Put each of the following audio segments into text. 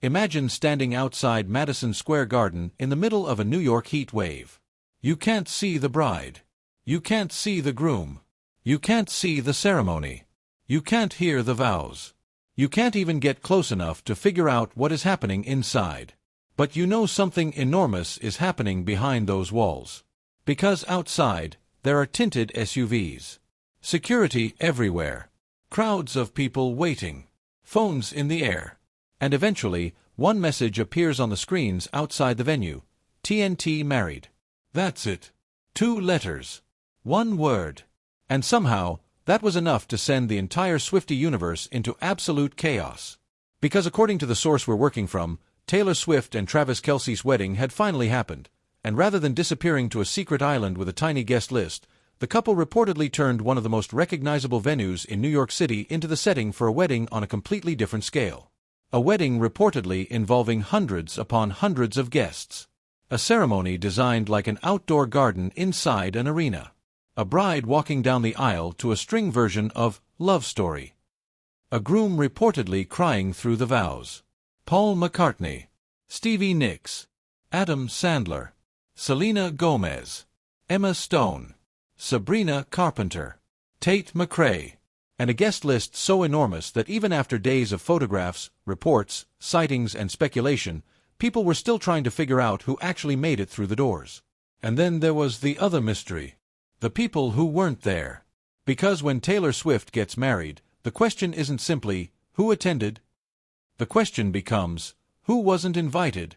Imagine standing outside Madison Square Garden in the middle of a New York heat wave. You can't see the bride. You can't see the groom. You can't see the ceremony. You can't hear the vows. You can't even get close enough to figure out what is happening inside. But you know something enormous is happening behind those walls. Because outside, there are tinted SUVs. Security everywhere. Crowds of people waiting. Phones in the air. And eventually, one message appears on the screens outside the venue. TNT married. That's it. 2 letters. 1 word. And somehow, that was enough to send the entire Swiftie universe into absolute chaos. Because according to the source we're working from, Taylor Swift and Travis Kelce's wedding had finally happened, and rather than disappearing to a secret island with a tiny guest list, the couple reportedly turned one of the most recognizable venues in New York City into the setting for a wedding on a completely different scale. A wedding reportedly involving hundreds upon hundreds of guests. A ceremony designed like an outdoor garden inside an arena. A bride walking down the aisle to a string version of Love Story. A groom reportedly crying through the vows. Paul McCartney, Stevie Nicks, Adam Sandler, Selena Gomez, Emma Stone, Sabrina Carpenter, Tate McRae, and a guest list so enormous that even after days of photographs, reports, sightings, and speculation, people were still trying to figure out who actually made it through the doors. And then there was the other mystery. The people who weren't there. Because when Taylor Swift gets married, the question isn't simply, who attended? The question becomes, who wasn't invited?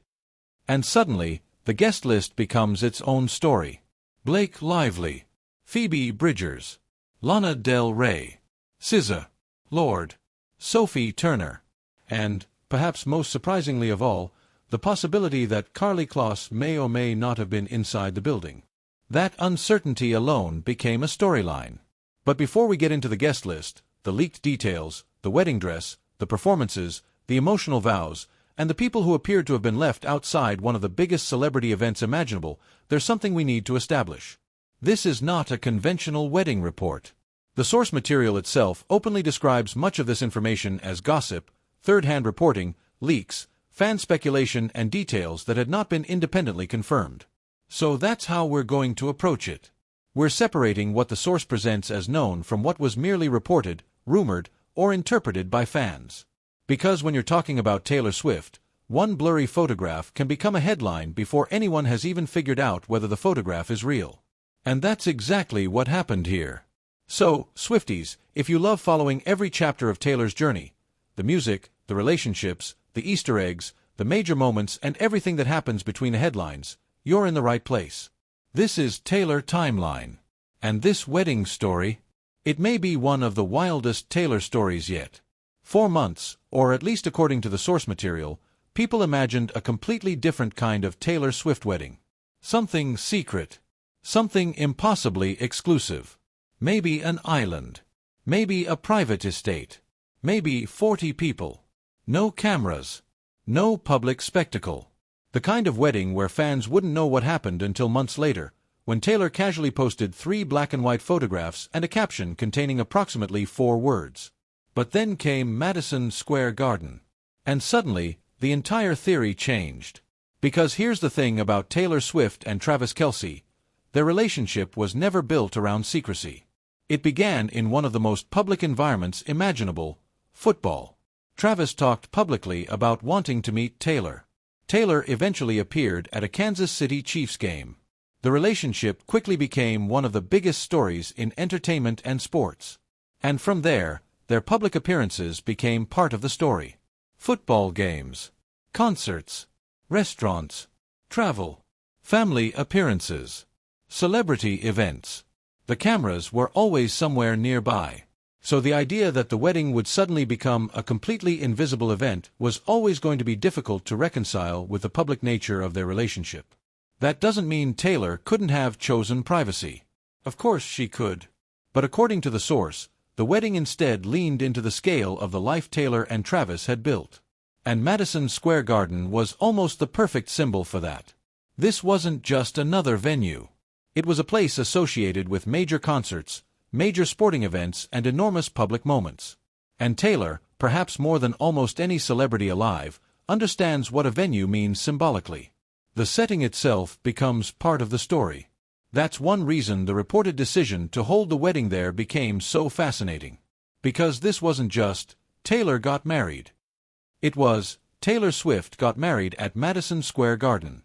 And suddenly, the guest list becomes its own story. Blake Lively, Phoebe Bridgers, Lana Del Rey, SZA, Lorde, Sophie Turner, and, perhaps most surprisingly of all, the possibility that Karlie Kloss may or may not have been inside the building. That uncertainty alone became a storyline. But before we get into the guest list, the leaked details, the wedding dress, the performances, the emotional vows, and the people who appeared to have been left outside one of the biggest celebrity events imaginable, there's something we need to establish. This is not a conventional wedding report. The source material itself openly describes much of this information as gossip, third-hand reporting, leaks, fan speculation, and details that had not been independently confirmed. So that's how we're going to approach it. We're separating what the source presents as known from what was merely reported, rumored, or interpreted by fans. Because when you're talking about Taylor Swift, one blurry photograph can become a headline before anyone has even figured out whether the photograph is real. And that's exactly what happened here. So, Swifties, if you love following every chapter of Taylor's journey, the music, the relationships, the Easter eggs, the major moments, and everything that happens between the headlines, you're in the right place. This is Taylor Timeline. And this wedding story, it may be one of the wildest Taylor stories yet. 4 months, or at least according to the source material, people imagined a completely different kind of Taylor Swift wedding. Something secret. Something impossibly exclusive. Maybe an island. Maybe a private estate. Maybe 40 people. No cameras. No public spectacle. The kind of wedding where fans wouldn't know what happened until months later, when Taylor casually posted 3 black-and-white photographs and a caption containing approximately 4 words. But then came Madison Square Garden. And suddenly, the entire theory changed. Because here's the thing about Taylor Swift and Travis Kelce. Their relationship was never built around secrecy. It began in one of the most public environments imaginable, football. Travis talked publicly about wanting to meet Taylor. Taylor eventually appeared at a Kansas City Chiefs game. The relationship quickly became one of the biggest stories in entertainment and sports. And from there, their public appearances became part of the story. Football games, concerts, restaurants, travel, family appearances, celebrity events. The cameras were always somewhere nearby. So the idea that the wedding would suddenly become a completely invisible event was always going to be difficult to reconcile with the public nature of their relationship. That doesn't mean Taylor couldn't have chosen privacy. Of course she could. But according to the source, the wedding instead leaned into the scale of the life Taylor and Travis had built. And Madison Square Garden was almost the perfect symbol for that. This wasn't just another venue. It was a place associated with major concerts, major sporting events, and enormous public moments. And Taylor, perhaps more than almost any celebrity alive, understands what a venue means symbolically. The setting itself becomes part of the story. That's one reason the reported decision to hold the wedding there became so fascinating. Because this wasn't just, Taylor got married. It was, Taylor Swift got married at Madison Square Garden.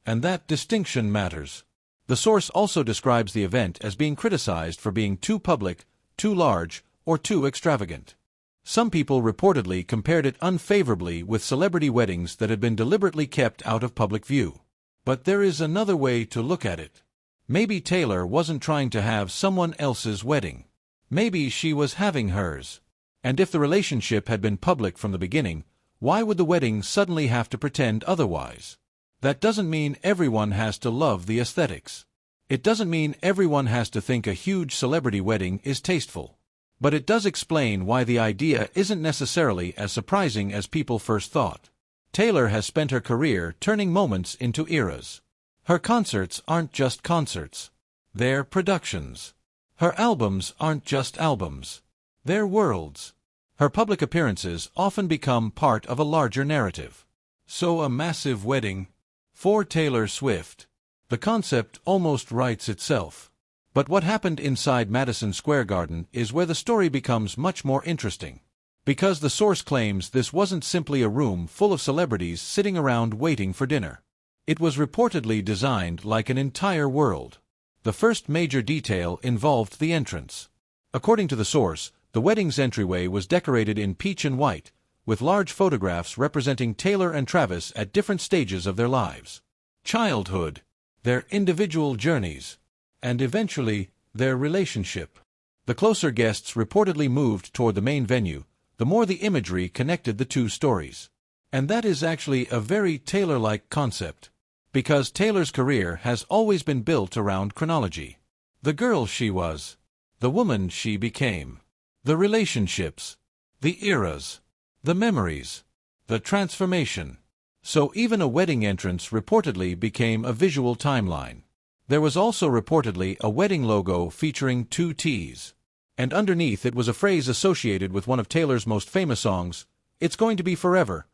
And that distinction matters. The source also describes the event as being criticized for being too public, too large, or too extravagant. Some people reportedly compared it unfavorably with celebrity weddings that had been deliberately kept out of public view. But there is another way to look at it. Maybe Taylor wasn't trying to have someone else's wedding. Maybe she was having hers. And if the relationship had been public from the beginning, why would the wedding suddenly have to pretend otherwise? That doesn't mean everyone has to love the aesthetics. It doesn't mean everyone has to think a huge celebrity wedding is tasteful. But it does explain why the idea isn't necessarily as surprising as people first thought. Taylor has spent her career turning moments into eras. Her concerts aren't just concerts. They're productions. Her albums aren't just albums. They're worlds. Her public appearances often become part of a larger narrative. So a massive wedding for Taylor Swift. The concept almost writes itself. But what happened inside Madison Square Garden is where the story becomes much more interesting. Because the source claims this wasn't simply a room full of celebrities sitting around waiting for dinner. It was reportedly designed like an entire world. The first major detail involved the entrance. According to the source, the wedding's entryway was decorated in peach and white, with large photographs representing Taylor and Travis at different stages of their lives. Childhood, their individual journeys, and eventually, their relationship. The closer guests reportedly moved toward the main venue, the more the imagery connected the two stories. And that is actually a very Taylor-like concept. Because Taylor's career has always been built around chronology. The girl she was. The woman she became. The relationships. The eras. The memories. The transformation. So even a wedding entrance reportedly became a visual timeline. There was also reportedly a wedding logo featuring two T's. And underneath it was a phrase associated with one of Taylor's most famous songs, "It's Going to Be Forever."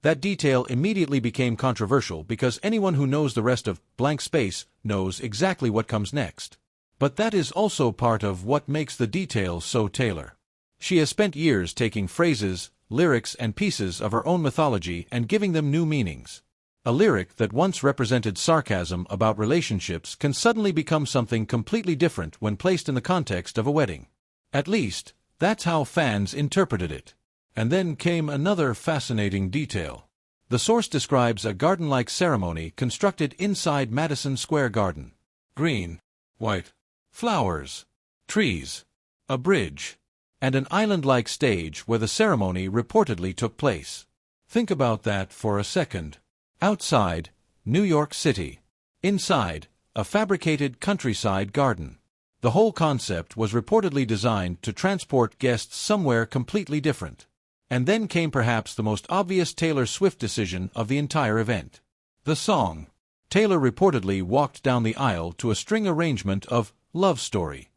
That detail immediately became controversial because anyone who knows the rest of Blank Space knows exactly what comes next. But that is also part of what makes the detail so Taylor. She has spent years taking phrases, lyrics, and pieces of her own mythology and giving them new meanings. A lyric that once represented sarcasm about relationships can suddenly become something completely different when placed in the context of a wedding. At least, that's how fans interpreted it. And then came another fascinating detail. The source describes a garden-like ceremony constructed inside Madison Square Garden. Green, white, flowers, trees, a bridge, and an island-like stage where the ceremony reportedly took place. Think about that for a second. Outside, New York City. Inside, a fabricated countryside garden. The whole concept was reportedly designed to transport guests somewhere completely different. And then came perhaps the most obvious Taylor Swift decision of the entire event. The song. Taylor reportedly walked down the aisle to a string arrangement of Love Story.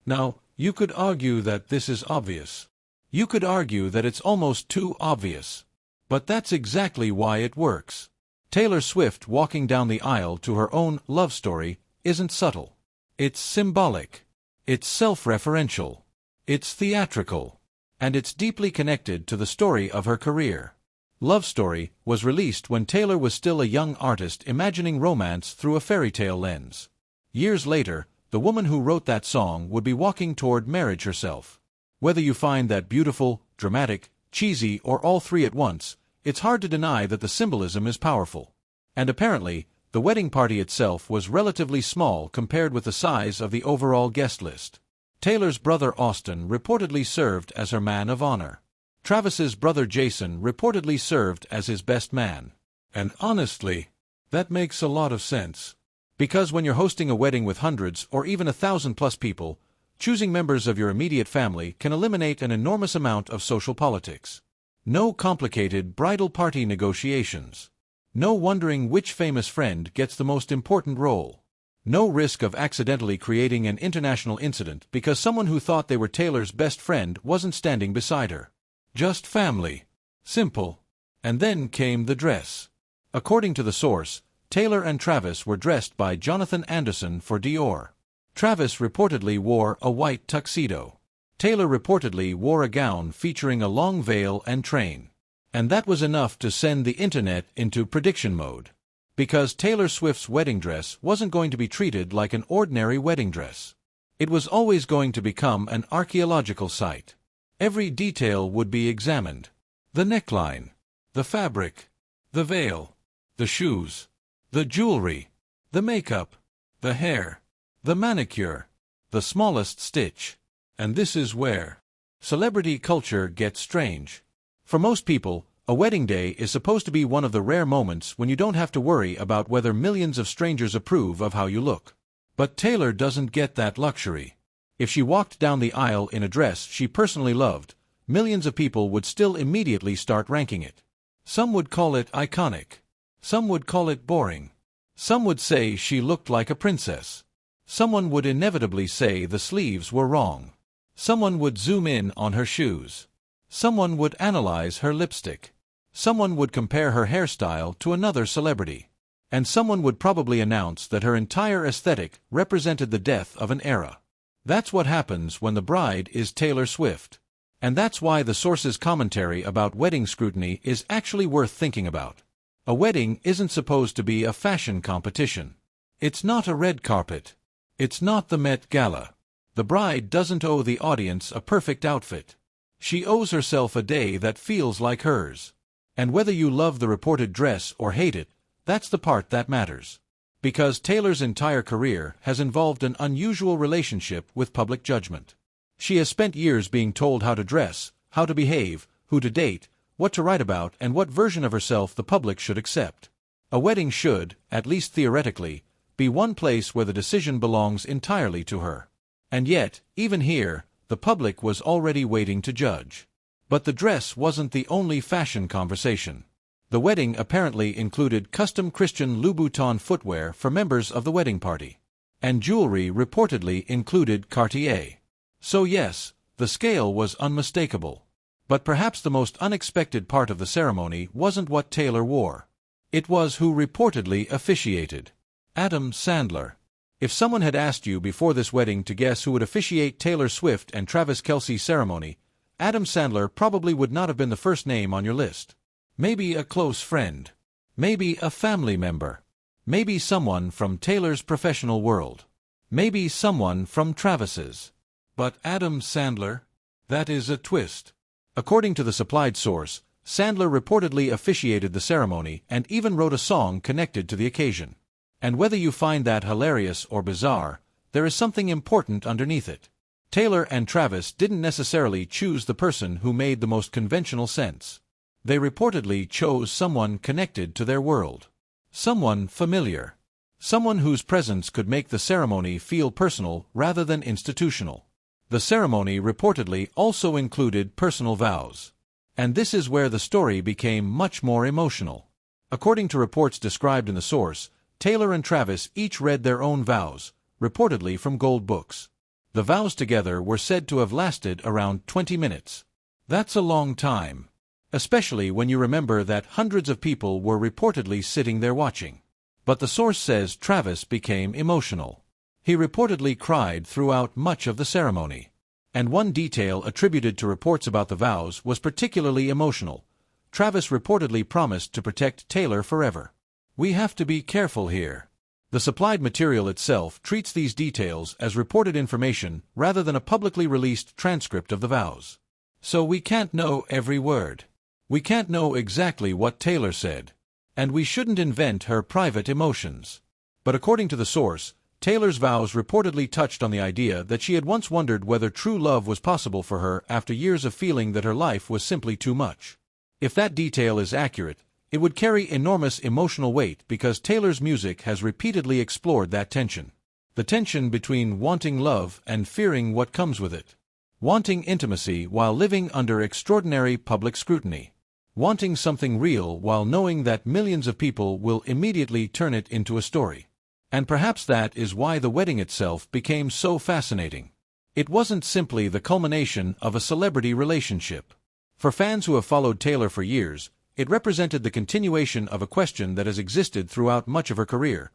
Now, you could argue that this is obvious. You could argue that it's almost too obvious. But that's exactly why it works. Taylor Swift walking down the aisle to her own love story isn't subtle. It's symbolic. It's self-referential. It's theatrical. And it's deeply connected to the story of her career. Love Story was released when Taylor was still a young artist imagining romance through a fairy tale lens. Years later, the woman who wrote that song would be walking toward marriage herself. Whether you find that beautiful, dramatic, cheesy, or all three at once, it's hard to deny that the symbolism is powerful. And apparently, the wedding party itself was relatively small compared with the size of the overall guest list. Taylor's brother Austin reportedly served as her man of honor. Travis's brother Jason reportedly served as his best man. And honestly, that makes a lot of sense. Because when you're hosting a wedding with hundreds or even 1,000+ people, choosing members of your immediate family can eliminate an enormous amount of social politics. No complicated bridal party negotiations. No wondering which famous friend gets the most important role. No risk of accidentally creating an international incident because someone who thought they were Taylor's best friend wasn't standing beside her. Just family. Simple. And then came the dress. According to the source, Taylor and Travis were dressed by Jonathan Anderson for Dior. Travis reportedly wore a white tuxedo. Taylor reportedly wore a gown featuring a long veil and train. And that was enough to send the internet into prediction mode. Because Taylor Swift's wedding dress wasn't going to be treated like an ordinary wedding dress. It was always going to become an archaeological site. Every detail would be examined. The neckline, the fabric, the veil, the shoes, the jewelry, the makeup, the hair, the manicure, the smallest stitch. And this is where celebrity culture gets strange. For most people, a wedding day is supposed to be one of the rare moments when you don't have to worry about whether millions of strangers approve of how you look. But Taylor doesn't get that luxury. If she walked down the aisle in a dress she personally loved, millions of people would still immediately start ranking it. Some would call it iconic. Some would call it boring. Some would say she looked like a princess. Someone would inevitably say the sleeves were wrong. Someone would zoom in on her shoes. Someone would analyze her lipstick. Someone would compare her hairstyle to another celebrity. And someone would probably announce that her entire aesthetic represented the death of an era. That's what happens when the bride is Taylor Swift. And that's why the source's commentary about wedding scrutiny is actually worth thinking about. A wedding isn't supposed to be a fashion competition. It's not a red carpet. It's not the Met Gala. The bride doesn't owe the audience a perfect outfit. She owes herself a day that feels like hers. And whether you love the reported dress or hate it, that's the part that matters. Because Taylor's entire career has involved an unusual relationship with public judgment. She has spent years being told how to dress, how to behave, who to date, what to write about, and what version of herself the public should accept. A wedding should, at least theoretically, be one place where the decision belongs entirely to her. And yet, even here, the public was already waiting to judge. But the dress wasn't the only fashion conversation. The wedding apparently included custom Christian Louboutin footwear for members of the wedding party. And jewelry reportedly included Cartier. So yes, the scale was unmistakable. But perhaps the most unexpected part of the ceremony wasn't what Taylor wore. It was who reportedly officiated. Adam Sandler. If someone had asked you before this wedding to guess who would officiate Taylor Swift and Travis Kelce's ceremony, Adam Sandler probably would not have been the first name on your list. Maybe a close friend. Maybe a family member. Maybe someone from Taylor's professional world. Maybe someone from Travis's. But Adam Sandler? That is a twist. According to the supplied source, Sandler reportedly officiated the ceremony and even wrote a song connected to the occasion. And whether you find that hilarious or bizarre, there is something important underneath it. Taylor and Travis didn't necessarily choose the person who made the most conventional sense. They reportedly chose someone connected to their world. Someone familiar. Someone whose presence could make the ceremony feel personal rather than institutional. The ceremony reportedly also included personal vows. And this is where the story became much more emotional. According to reports described in the source, Taylor and Travis each read their own vows, reportedly from gold books. The vows together were said to have lasted around 20 minutes. That's a long time. Especially when you remember that hundreds of people were reportedly sitting there watching. But the source says Travis became emotional. He reportedly cried throughout much of the ceremony. And one detail attributed to reports about the vows was particularly emotional. Travis reportedly promised to protect Taylor forever. We have to be careful here. The supplied material itself treats these details as reported information rather than a publicly released transcript of the vows. So we can't know every word. We can't know exactly what Taylor said. And we shouldn't invent her private emotions. But according to the source, Taylor's vows reportedly touched on the idea that she had once wondered whether true love was possible for her after years of feeling that her life was simply too much. If that detail is accurate, it would carry enormous emotional weight because Taylor's music has repeatedly explored that tension. The tension between wanting love and fearing what comes with it. Wanting intimacy while living under extraordinary public scrutiny. Wanting something real while knowing that millions of people will immediately turn it into a story. And perhaps that is why the wedding itself became so fascinating. It wasn't simply the culmination of a celebrity relationship. For fans who have followed Taylor for years, It represented the continuation of a question that has existed throughout much of her career.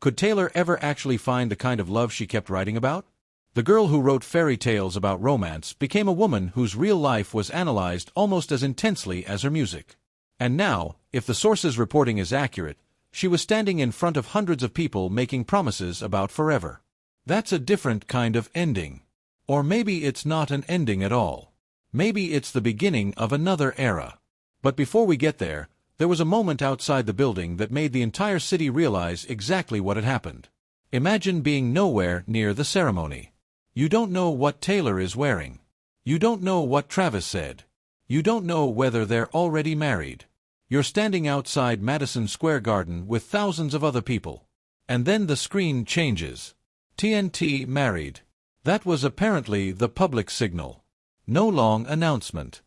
Could Taylor ever actually find the kind of love she kept writing about? The girl who wrote fairy tales about romance became a woman whose real life was analyzed almost as intensely as her music. And now, if the source's reporting is accurate, she was standing in front of hundreds of people making promises about forever. That's a different kind of ending. Or maybe it's not an ending at all. Maybe it's the beginning of another era. But before we get there was a moment outside the building that made the entire city realize exactly what had happened. Imagine being nowhere near the ceremony. You don't know what Taylor is wearing. You don't know what Travis said. You don't know whether they're already married. You're standing outside Madison Square Garden with thousands of other people. And then the screen changes. TNT married. That was apparently the public signal. No long announcement.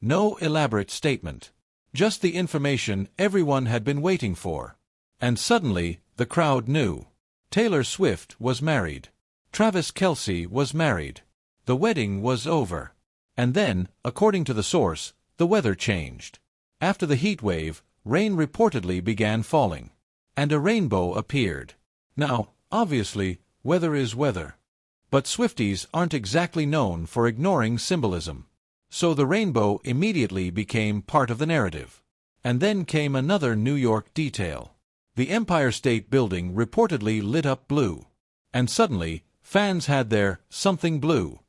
No elaborate statement. Just the information everyone had been waiting for. And suddenly, the crowd knew. Taylor Swift was married. Travis Kelce was married. The wedding was over. And then, according to the source, the weather changed. After the heat wave, rain reportedly began falling. And a rainbow appeared. Now, obviously, weather is weather. But Swifties aren't exactly known for ignoring symbolism. So the rainbow immediately became part of the narrative. And then came another New York detail. The Empire State Building reportedly lit up blue. And suddenly, fans had their something blue.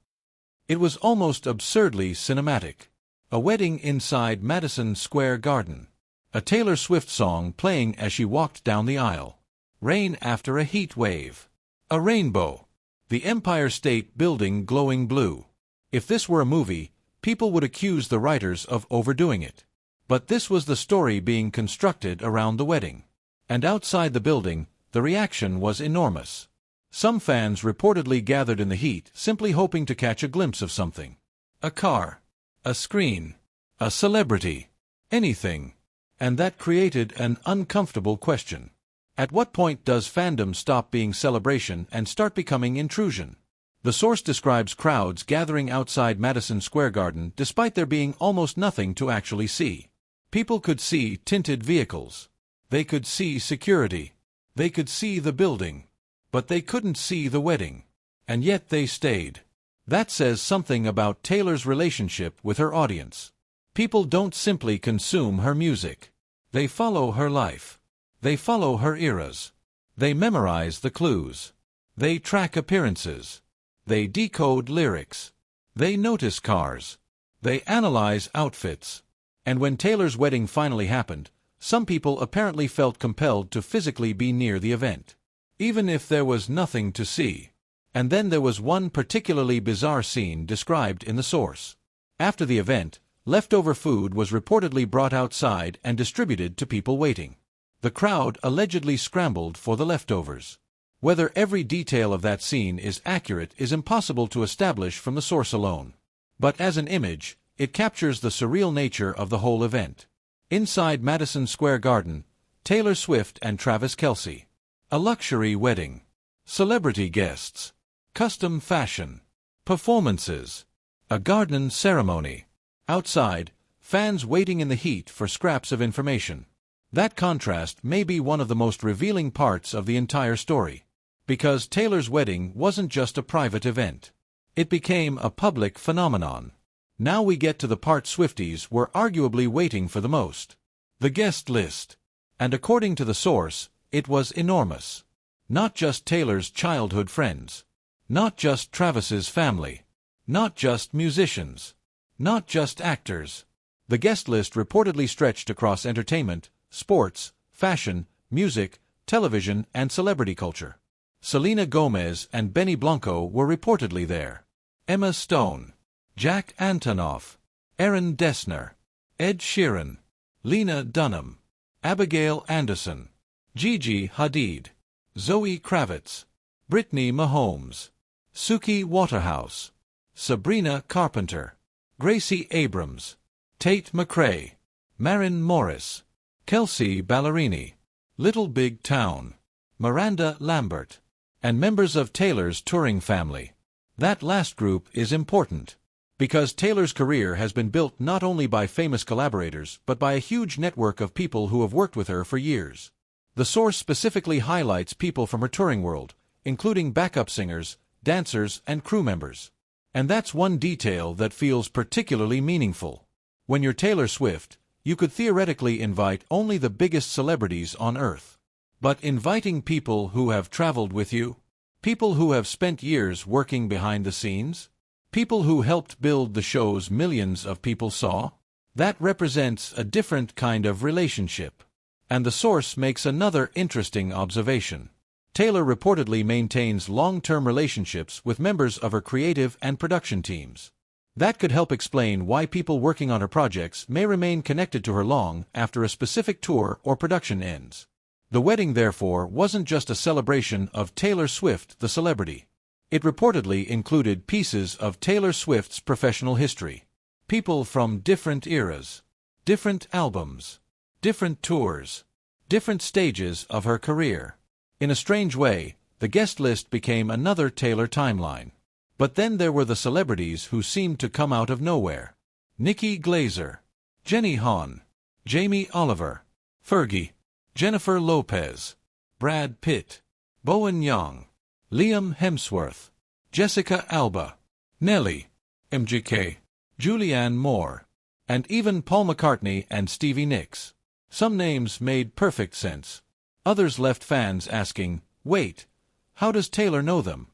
It was almost absurdly cinematic. A wedding inside Madison Square Garden. A Taylor Swift song playing as she walked down the aisle. Rain after a heat wave. A rainbow. The Empire State Building glowing blue. If this were a movie, people would accuse the writers of overdoing it. But this was the story being constructed around the wedding. And outside the building, the reaction was enormous. Some fans reportedly gathered in the heat simply hoping to catch a glimpse of something. A car. A screen. A celebrity. Anything. And that created an uncomfortable question. At what point does fandom stop being celebration and start becoming intrusion? The source describes crowds gathering outside Madison Square Garden despite there being almost nothing to actually see. People could see tinted vehicles. They could see security. They could see the building. But they couldn't see the wedding. And yet they stayed. That says something about Taylor's relationship with her audience. People don't simply consume her music. They follow her life. They follow her eras. They memorize the clues. They track appearances. They decode lyrics. They notice cars. They analyze outfits. And when Taylor's wedding finally happened, some people apparently felt compelled to physically be near the event, even if there was nothing to see. And then there was one particularly bizarre scene described in the source. After the event, leftover food was reportedly brought outside and distributed to people waiting. The crowd allegedly scrambled for the leftovers. Whether every detail of that scene is accurate is impossible to establish from the source alone. But as an image, it captures the surreal nature of the whole event. Inside Madison Square Garden, Taylor Swift and Travis Kelce. A luxury wedding. Celebrity guests. Custom fashion. Performances. A garden ceremony. Outside, fans waiting in the heat for scraps of information. That contrast may be one of the most revealing parts of the entire story. Because Taylor's wedding wasn't just a private event. It became a public phenomenon. Now we get to the part Swifties were arguably waiting for the most. The guest list. And according to the source, it was enormous. Not just Taylor's childhood friends. Not just Travis's family. Not just musicians. Not just actors. The guest list reportedly stretched across entertainment, sports, fashion, music, television, and celebrity culture. Selena Gomez and Benny Blanco were reportedly there. Emma Stone. Jack Antonoff. Aaron Dessner. Ed Sheeran. Lena Dunham. Abigail Anderson. Gigi Hadid. Zoe Kravitz. Brittany Mahomes. Suki Waterhouse. Sabrina Carpenter. Gracie Abrams. Tate McRae. Maren Morris. Kelsey Ballerini. Little Big Town. Miranda Lambert. And members of Taylor's touring family. That last group is important. Because Taylor's career has been built not only by famous collaborators but by a huge network of people who have worked with her for years. The source specifically highlights people from her touring world, including backup singers, dancers, and crew members. And that's one detail that feels particularly meaningful. When you're Taylor Swift, you could theoretically invite only the biggest celebrities on Earth. But inviting people who have traveled with you? People who have spent years working behind the scenes? People who helped build the shows millions of people saw? That represents a different kind of relationship. And the source makes another interesting observation. Taylor reportedly maintains long-term relationships with members of her creative and production teams. That could help explain why people working on her projects may remain connected to her long after a specific tour or production ends. The wedding, therefore, wasn't just a celebration of Taylor Swift the celebrity. It reportedly included pieces of Taylor Swift's professional history. People from different eras, different albums, different tours, different stages of her career. In a strange way, the guest list became another Taylor timeline. But then there were the celebrities who seemed to come out of nowhere. Nikki Glaser, Jenny Han, Jamie Oliver, Fergie, Jennifer Lopez, Brad Pitt, Bowen Yang, Liam Hemsworth, Jessica Alba, Nelly, MGK, Julianne Moore, and even Paul McCartney and Stevie Nicks. Some names made perfect sense. Others left fans asking, wait, how does Taylor know them?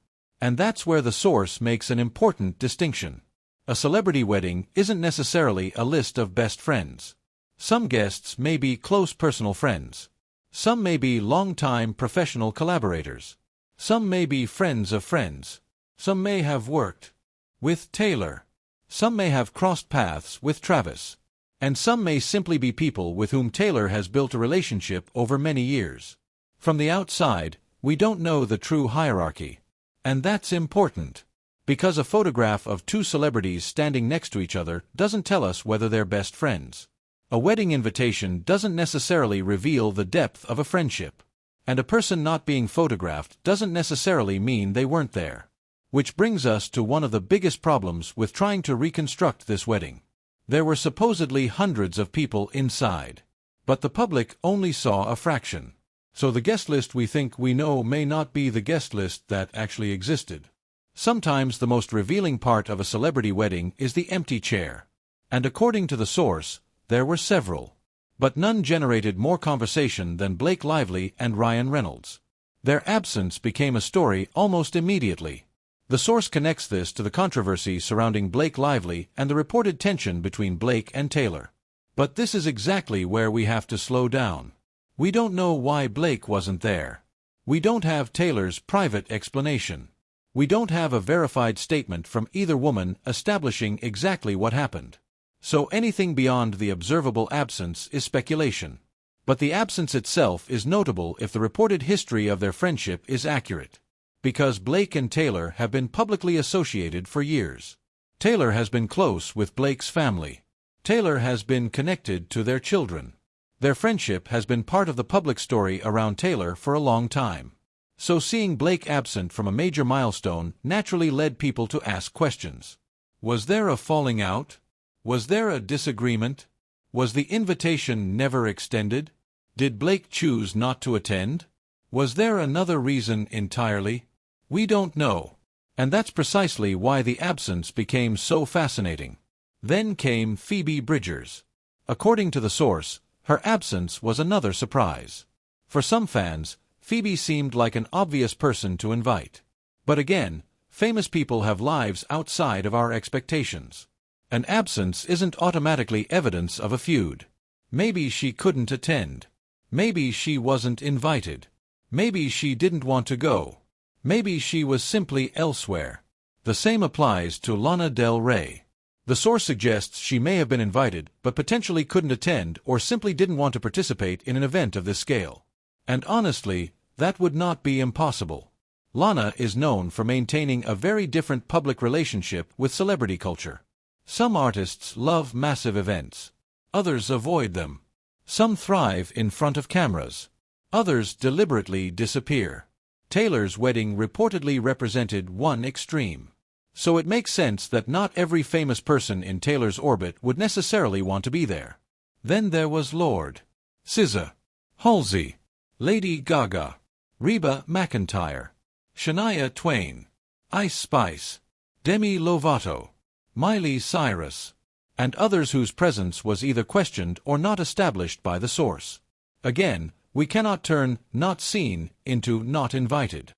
And that's where the source makes an important distinction. A celebrity wedding isn't necessarily a list of best friends. Some guests may be close personal friends. Some may be long-time professional collaborators. Some may be friends of friends. Some may have worked with Taylor. Some may have crossed paths with Travis. And some may simply be people with whom Taylor has built a relationship over many years. From the outside, we don't know the true hierarchy. And that's important. Because a photograph of two celebrities standing next to each other doesn't tell us whether they're best friends. A wedding invitation doesn't necessarily reveal the depth of a friendship. And a person not being photographed doesn't necessarily mean they weren't there. Which brings us to one of the biggest problems with trying to reconstruct this wedding. There were supposedly hundreds of people inside. But the public only saw a fraction. So the guest list we think we know may not be the guest list that actually existed. Sometimes the most revealing part of a celebrity wedding is the empty chair. And according to the source, there were several. But none generated more conversation than Blake Lively and Ryan Reynolds. Their absence became a story almost immediately. The source connects this to the controversy surrounding Blake Lively and the reported tension between Blake and Taylor. But this is exactly where we have to slow down. We don't know why Blake wasn't there. We don't have Taylor's private explanation. We don't have a verified statement from either woman establishing exactly what happened. So anything beyond the observable absence is speculation. But the absence itself is notable if the reported history of their friendship is accurate. Because Blake and Taylor have been publicly associated for years. Taylor has been close with Blake's family. Taylor has been connected to their children. Their friendship has been part of the public story around Taylor for a long time. So seeing Blake absent from a major milestone naturally led people to ask questions. Was there a falling out? Was there a disagreement? Was the invitation never extended? Did Blake choose not to attend? Was there another reason entirely? We don't know. And that's precisely why the absence became so fascinating. Then came Phoebe Bridgers. According to the source, her absence was another surprise. For some fans, Phoebe seemed like an obvious person to invite. But again, famous people have lives outside of our expectations. An absence isn't automatically evidence of a feud. Maybe she couldn't attend. Maybe she wasn't invited. Maybe she didn't want to go. Maybe she was simply elsewhere. The same applies to Lana Del Rey. The source suggests she may have been invited, but potentially couldn't attend or simply didn't want to participate in an event of this scale. And honestly, that would not be impossible. Lana is known for maintaining a very different public relationship with celebrity culture. Some artists love massive events. Others avoid them. Some thrive in front of cameras. Others deliberately disappear. Taylor's wedding reportedly represented one extreme. So it makes sense that not every famous person in Taylor's orbit would necessarily want to be there. Then there was Lord SZA, Halsey, Lady Gaga, Reba McEntire, Shania Twain, Ice Spice, Demi Lovato, Miley Cyrus, and others whose presence was either questioned or not established by the source. Again, we cannot turn "not seen" into "not invited."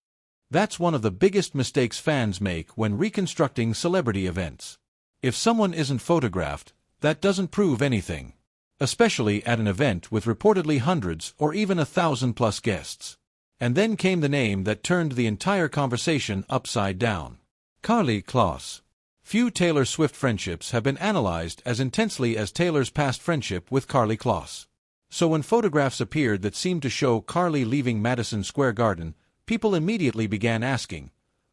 That's one of the biggest mistakes fans make when reconstructing celebrity events. If someone isn't photographed, that doesn't prove anything. Especially at an event with reportedly hundreds or even 1,000+ guests. And then came the name that turned the entire conversation upside down. Karlie Kloss. Few Taylor Swift friendships have been analyzed as intensely as Taylor's past friendship with Karlie Kloss. So when photographs appeared that seemed to show Karlie leaving Madison Square Garden, people immediately began asking,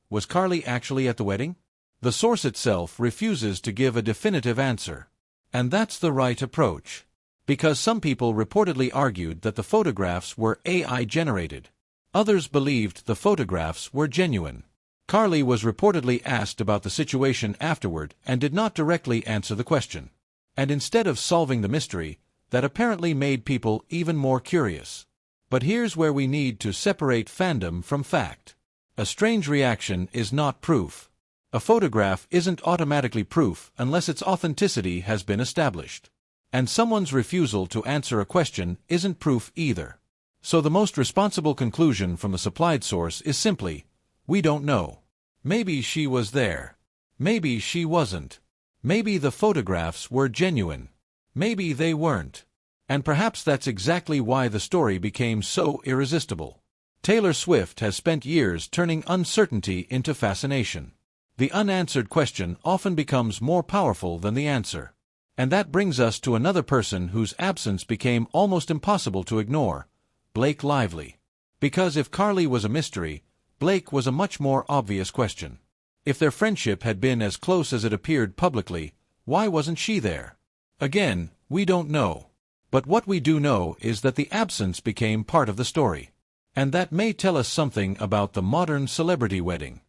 was Karlie actually at the wedding? The source itself refuses to give a definitive answer. And that's the right approach. Because some people reportedly argued that the photographs were AI-generated. Others believed the photographs were genuine. Karlie was reportedly asked about the situation afterward and did not directly answer the question. And instead of solving the mystery, that apparently made people even more curious. But here's where we need to separate fandom from fact. A strange reaction is not proof. A photograph isn't automatically proof unless its authenticity has been established. And someone's refusal to answer a question isn't proof either. So the most responsible conclusion from the supplied source is simply, we don't know. Maybe she was there. Maybe she wasn't. Maybe the photographs were genuine. Maybe they weren't. And perhaps that's exactly why the story became so irresistible. Taylor Swift has spent years turning uncertainty into fascination. The unanswered question often becomes more powerful than the answer. And that brings us to another person whose absence became almost impossible to ignore, Blake Lively. Because if Karlie was a mystery, Blake was a much more obvious question. If their friendship had been as close as it appeared publicly, why wasn't she there? Again, we don't know. But what we do know is that the absence became part of the story. And that may tell us something about the modern celebrity wedding.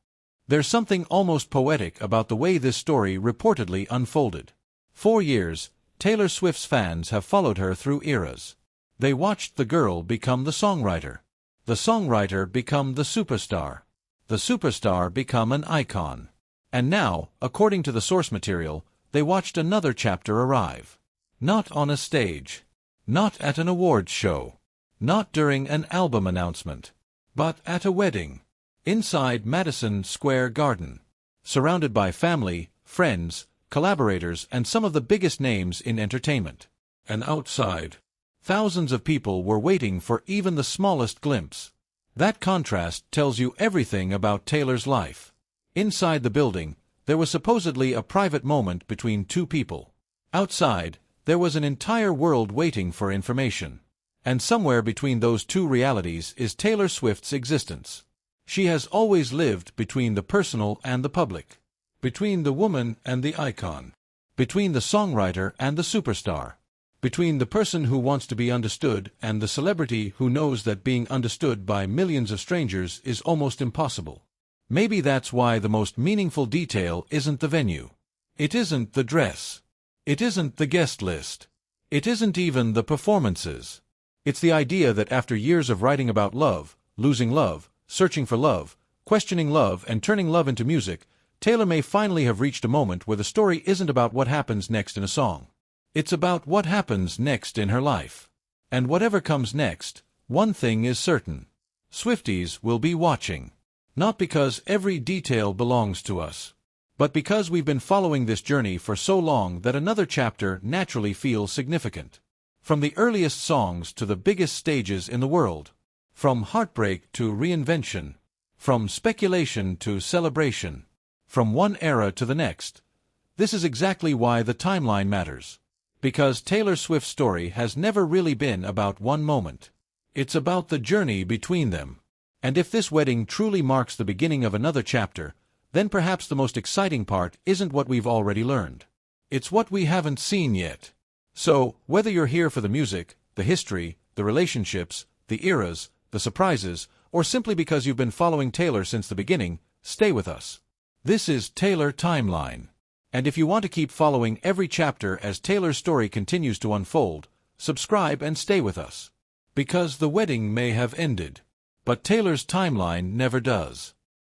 There's something almost poetic about the way this story reportedly unfolded. For years, Taylor Swift's fans have followed her through eras. They watched the girl become the songwriter become the superstar become an icon. And now, according to the source material, they watched another chapter arrive. Not on a stage. Not at an awards show. Not during an album announcement. But at a wedding. Inside Madison Square Garden. Surrounded by family, friends, collaborators, and some of the biggest names in entertainment. And outside, thousands of people were waiting for even the smallest glimpse. That contrast tells you everything about Taylor's life. Inside the building, there was supposedly a private moment between two people. Outside, there was an entire world waiting for information. And somewhere between those two realities is Taylor Swift's existence. She has always lived between the personal and the public. Between the woman and the icon. Between the songwriter and the superstar. Between the person who wants to be understood and the celebrity who knows that being understood by millions of strangers is almost impossible. Maybe that's why the most meaningful detail isn't the venue. It isn't the dress. It isn't the guest list. It isn't even the performances. It's the idea that after years of writing about love, losing love, searching for love, questioning love, and turning love into music, Taylor may finally have reached a moment where the story isn't about what happens next in a song. It's about what happens next in her life. And whatever comes next, one thing is certain. Swifties will be watching. Not because every detail belongs to us, but because we've been following this journey for so long that another chapter naturally feels significant. From the earliest songs to the biggest stages in the world. From heartbreak to reinvention. From speculation to celebration. From one era to the next. This is exactly why the timeline matters. Because Taylor Swift's story has never really been about one moment. It's about the journey between them. And if this wedding truly marks the beginning of another chapter, then perhaps the most exciting part isn't what we've already learned. It's what we haven't seen yet. So, whether you're here for the music, the history, the relationships, the eras, the surprises, or simply because you've been following Taylor since the beginning, stay with us. This is Taylor Timeline. And if you want to keep following every chapter as Taylor's story continues to unfold, subscribe and stay with us. Because the wedding may have ended, but Taylor's timeline never does.